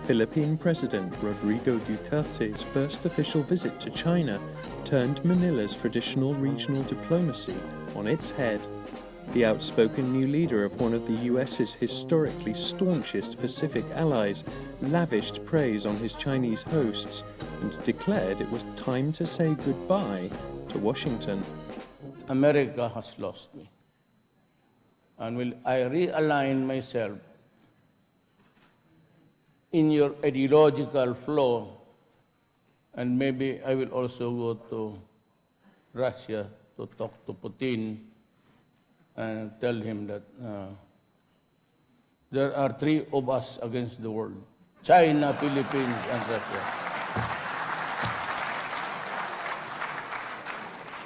Philippine President Rodrigo Duterte's first official visit to China turned Manila's traditional regional diplomacy on its head. The outspoken new leader of one of the US's historically staunchest Pacific allies lavished praise on his Chinese hosts and declared it was time to say goodbye to Washington. America has lost me, and will I realign myself in your ideological flow, and maybe I will also go to Russia to talk to Putin and tell him that there are three of us against the world: China, Philippines, and Russia.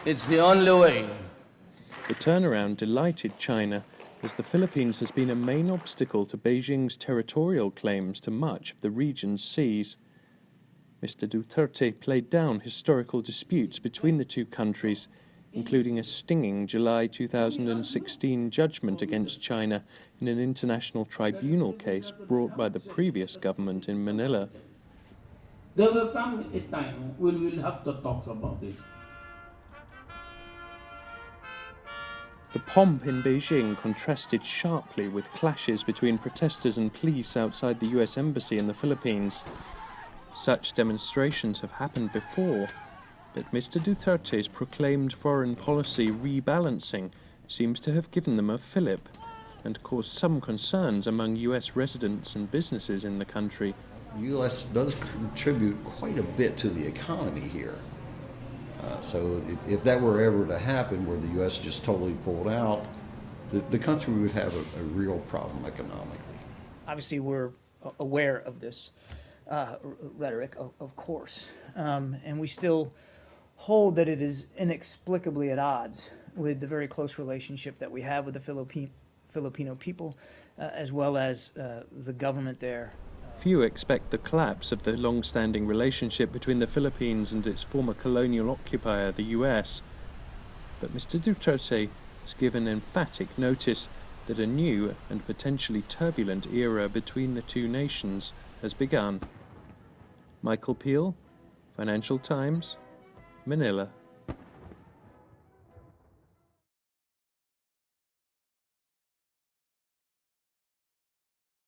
It's the only way. The turnaround delighted China, as the Philippines has been a main obstacle to Beijing's territorial claims to much of the region's seas. Mr. Duterte played down historical disputes between the two countries, including a stinging July 2016 judgment against China in an international tribunal case brought by the previous government in Manila. There will come a time when we'll have to talk about it. The pomp in Beijing contrasted sharply with clashes between protesters and police outside the US Embassy in the Philippines. Such demonstrations have happened before, but Mr. Duterte's proclaimed foreign policy rebalancing seems to have given them a fillip and caused some concerns among US residents and businesses in the country. The U.S. does contribute quite a bit to the economy here. So if that were ever to happen, where the U.S. just totally pulled out, the country would have a real problem economically. Obviously, we're aware of this rhetoric, of course, and we still hold that it is inexplicably at odds with the very close relationship that we have with the Filipino people, as well as the government there. Few expect the collapse of the long-standing relationship between the Philippines and its former colonial occupier, the US. But Mr. Duterte has given emphatic notice that a new and potentially turbulent era between the two nations has begun. Michael Peel, Financial Times, Manila.